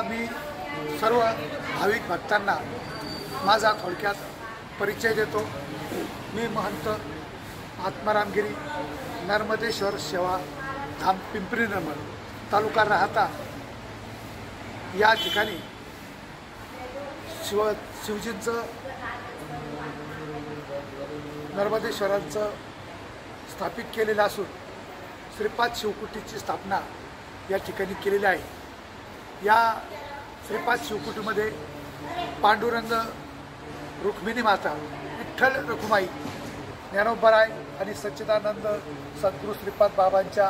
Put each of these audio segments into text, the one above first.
मी सर्व भाविक भक्तांना माझा थोडक्यात परिचय देतो। मी महंत आत्मारामगिरी नर्मदेश्वर सेवा धाम पिंपरी नर्मद तालुका राहता या ठिकाणी शिवजींचं नर्मदेश्वरांचं स्थापित केलेलं असून श्रीपाद शिवकुटीची स्थापना या ठिकाणी केलेली आहे। या श्रीपाद शिवकुटीमध्ये पांडुरंग, रुक्मिणी माता, विठ्ठल रखुमाई, ज्ञानोबराय आणि सच्चिदानंद सद्गुरू श्रीपाद बाबांच्या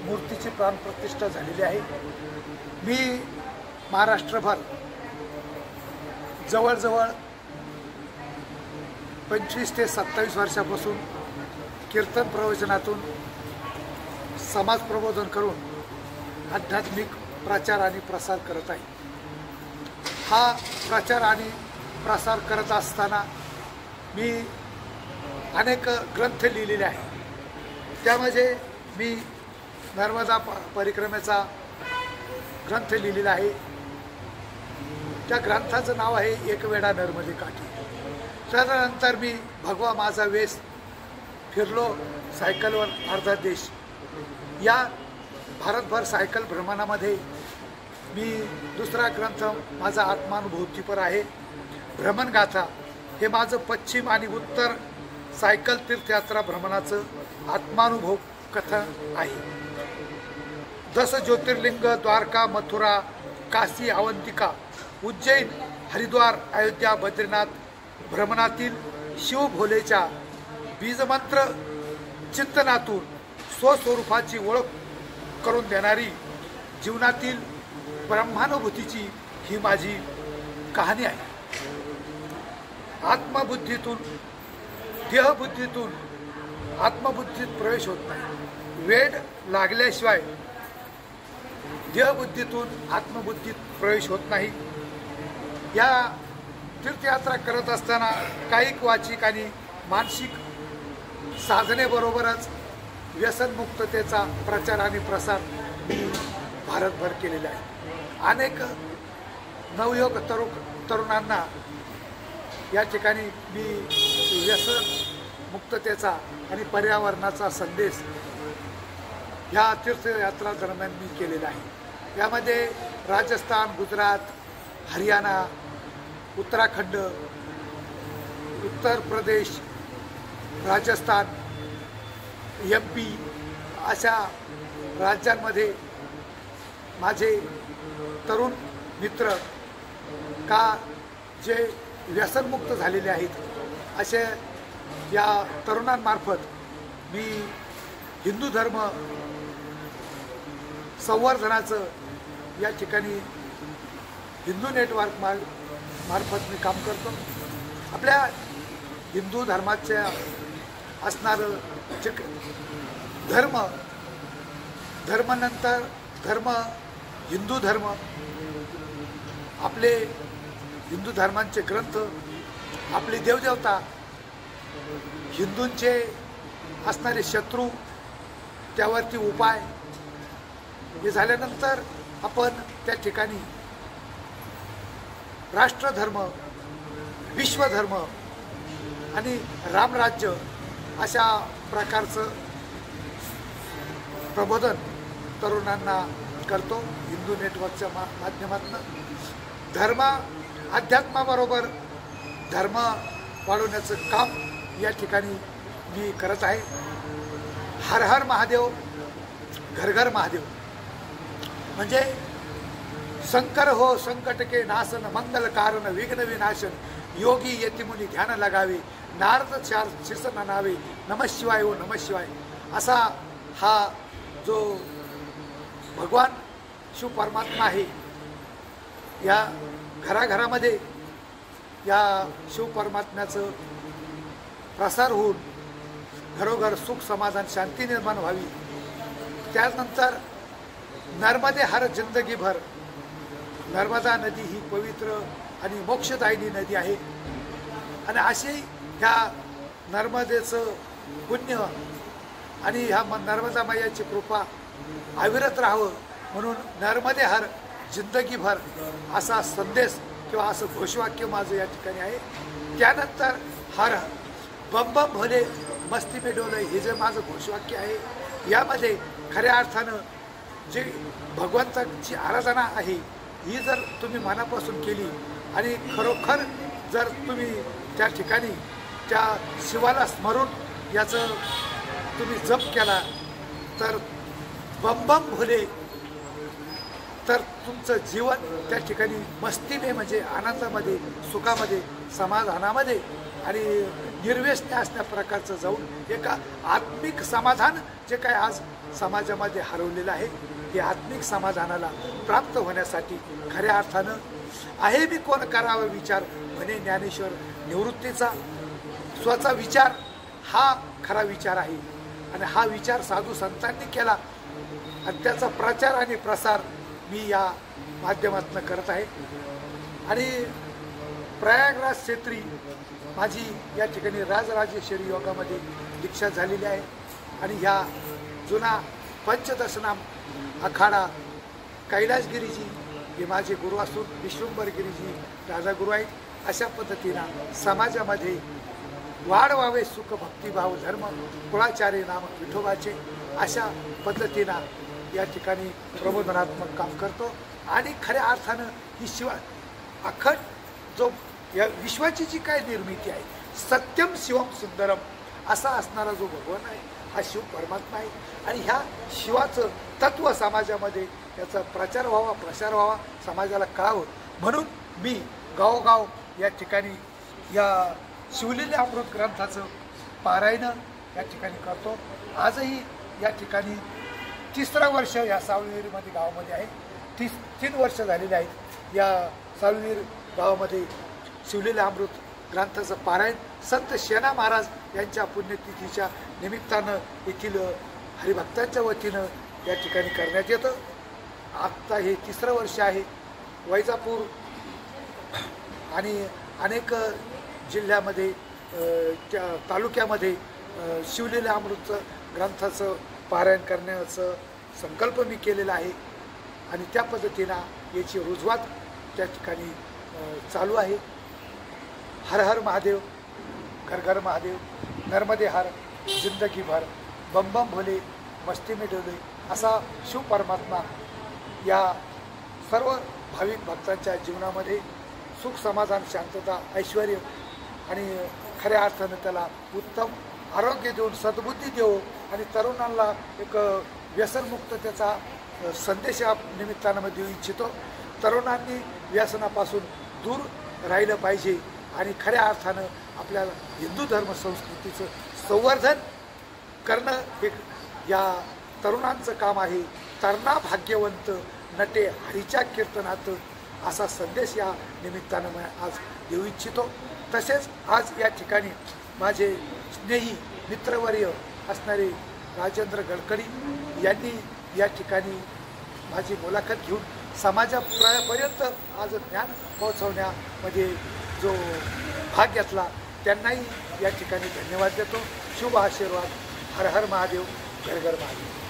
मूर्तीची प्राणप्रतिष्ठा झालेली आहे। मी महाराष्ट्रभर जवळजवळ 25 ते 27 वर्षापासून कीर्तन प्रवचनातून समाज प्रबोधन करून आध्यात्मिक प्रचार आणि प्रसार करत आहे। हा प्रचार आणि प्रसार करत असताना मी अनेक ग्रंथ लिहिलेले आहेत। त्यामध्ये मी नर्मदा परिक्रमेचा ग्रंथ लिहिलेला आहे। त्या ग्रंथाचं नाव आहे एक वेळा नर्मदे काठी। त्यानंतर मी भगवा माझा वेश, फिरलो सायकलवर अर्धा देश, या भारतभर सायकल भ्रमणामध्ये मी दुसरा ग्रंथ माझा आत्मानुभूतीपर आहे, भ्रमणगाथा। हे माझं पश्चिम आणि उत्तर सायकल तीर्थयात्रा भ्रमणाचं आत्मानुभव कथा आहे। 10 ज्योतिर्लिंग, द्वारका, मथुरा, काशी, अवंतिका, उज्जैन, हरिद्वार, अयोध्या, बद्रीनाथ भ्रमणातील शिवभोलेच्या बीजमंत्र चिंतनातून स्वस्वरूपाची ओळख करून देणारी जीवनातील ब्रह्मानुभूतीची ही माझी कहाणी आहे। आत्मबुद्धीतून देहबुद्धीतून आत्मबुद्धीत प्रवेश होत नाही। वेड लागल्याशिवाय देहबुद्धीतून आत्मबुद्धीत प्रवेश होत नाही। या तीर्थयात्रा करत असताना कायिक, वाचिक आणि मानसिक साधनेबरोबरच व्यसनमुक्ततेचा प्रचार आणि प्रसार मी भारतभर केलेला आहे। अनेक नवयुवक तरुणांना या ठिकाणी मी व्यसनमुक्ततेचा आणि पर्यावरणाचा संदेश ह्या तीर्थयात्रा दरम्यान मी केलेला आहे। यामध्ये राजस्थान, गुजरात, हरियाणा, उत्तराखंड, उत्तर प्रदेश, राजस्थान, MP अशा राज्यांमध्ये माझे तरुण मित्र का जे व्यसनमुक्त झालेले आहेत असे या तरुणांमार्फत मी हिंदू धर्म संवर्धनाचं या ठिकाणी हिंदू नेटवर्क मार्फत मी काम करतो। आपल्या हिंदू धर्माच्या असणारं धर्मानंतर धर्म, हिंदू धर्म, आपले हिंदू धर्मांचे ग्रंथ, आपली देवदेवता, हिंदूंचे असणारे शत्रू, त्यावरती उपाय, हे झाल्यानंतर आपण त्या ठिकाणी राष्ट्रधर्म, विश्वधर्म आणि रामराज्य अशा प्रकारचं प्रबोधन तरुणांना करतो हिंदू नेटवर्कच्या माध्यमातून। धर्म अध्यात्माबरोबर धर्म वाढवण्याचं काम या ठिकाणी मी करत आहे। हर हर महादेव, घर घर महादेव म्हणजे शंकर हो संकट के नाशन, मंगल कारण विघ्न विनाशन, योगी यतिमुनी ध्यान लगावे, नारद चार शिस नावे, नमः शिवाय हो नमः शिवाय असा हा जो भगवान शिव परमात्मा आहे, या घराघरामध्ये या शिव परमात्म्याचं प्रसार होऊन घरोघर सुख, समाधान, शांती निर्माण व्हावी। त्यानंतर नर्मदे हर जिंदगी भर, नर्मदा नदी ही पवित्र आणि मोक्षदायिनी नदी आहे आणि अशी ह्या नर्मदेचं पुण्य आणि ह्या नर्मदा मैयाची कृपा अविरत राहावं म्हणून नर्मदे हर जिंदगीभर असा संदेश किंवा असं घोषवाक्य माझं या ठिकाणी आहे. त्यानंतर हर बम बम भोले मस्ती में डोले हे जे माझं घोषवाक्य आहे, यामध्ये खऱ्या अर्थानं जे भगवंताची आराधना आहे ही जर तुम्ही मनापासून केली आणि खरोखर जर तुम्ही त्या ठिकाणी त्या शिवाला स्मरून याचं तुम्ही जप केला तर बम बम भोले, तर तुमचं जीवन त्या ठिकाणी मस्तीने म्हणजे आनंदामध्ये, सुखामध्ये, समाधानामध्ये आणि निर्व्यसनी असल्या प्रकारचं जाऊन एका आत्मिक समाधान जे काय आज समाजामध्ये हरवलेलं आहे, हे आत्मिक समाधानाला प्राप्त होण्यासाठी खऱ्या अर्थानं आहे मी कोण करावा विचार म्हणे ज्ञानेश्वर निवृत्तीचा. स्वचा विचार हा खरा विचार आहे आणि हा विचार साधू संतांनी केला आणि त्याचा प्रचार आणि प्रसार मी या माध्यमातून करत आहे. आणि प्रयागराज क्षेत्री माझी या ठिकाणी राजराजेश्वरी योगामध्ये दीक्षा झालेली आहे आणि ह्या जुना पंचदशनाम अखाडा कैलासगिरीजी हे माझे गुरु असून विश्वंभरगिरीजी राजागुरू आहेत. अशा पद्धतीनं समाजामध्ये वाढ व्हावे सुख भक्तिभाव धर्म कुळाचार्य नाम विठोबाचे, अशा पद्धतीनं या ठिकाणी प्रबोधनात्मक काम करतो. आणि खऱ्या अर्थानं ही अखंड जो या विश्वाची जी काय निर्मिती आहे, सत्यम शिवम सुंदरम असा असणारा जो भगवान आहे हा शिव परमात्मा आहे. आणि ह्या शिवाचं तत्त्व समाजामध्ये याचा प्रचार व्हावा, प्रसार व्हावा, समाजाला कळावं म्हणून मी गावोगाव या ठिकाणी या शिवलेल्या अमृत ग्रंथाचं पारायण या ठिकाणी करतो. आजही या ठिकाणी 3रं वर्ष या सावळीमध्ये गावामध्ये आहे. 3 वर्ष झालेली आहेत या सावळीर गावामध्ये शिवलेल्या अमृत ग्रंथाचं पारायण संत शेना महाराज यांच्या पुण्यतिथीच्या निमित्तानं येथील हरिभक्तांच्या वतीनं या ठिकाणी करण्यात येतं. आत्ता हे 3रं वर्ष आहे. वैजापूर आणि अनेक जिल्ह्यामध्ये त्या तालुक्यामध्ये शिवलेल्या अमृत ग्रंथाचं पारायण करण्याचं संकल्प मी केलेला आहे आणि त्या पद्धतीनं याची रुजवात त्या ठिकाणी चालू आहे. हर हर महादेव, घर घर महादेव, नर्मदे हर, जिंदगी भर, बम बम भोले, मस्ती में डोले असा शिव परमात्मा या सर्व भाविक भक्तांच्या जीवनामध्ये सुख समाधान शांतता ऐश्वर आणि खऱ्या अर्थानं त्याला उत्तम आरोग्य देऊन सद्बुद्धी देऊ आणि तरुणांना एक व्यसनमुक्त त्याचा संदेश या निमित्तानं मी देऊ इच्छितो. तरुणांनी व्यसनापासून दूर राहिलं पाहिजे आणि खऱ्या अर्थानं आपल्या हिंदू धर्म संस्कृतीचं संवर्धन करणं हे या तरुणांचं काम आहे. तरणा भाग्यवंत नटे हरीच्या कीर्तनात असा संदेश या निमित्तानं मी आज देऊ इच्छितो. तसेच आज या ठिकाणी माझे स्नेही मित्रवर्य असणारे राजेंद्र गडकरी यांनी या ठिकाणी माझी मुलाखत घेऊन समाजापर्यंत आज ज्ञान पोहोचवण्यामध्ये जो भाग घेतला त्यांनाही या ठिकाणी धन्यवाद देतो. शुभ आशीर्वाद. हर हर महादेव, घर घर महादेव.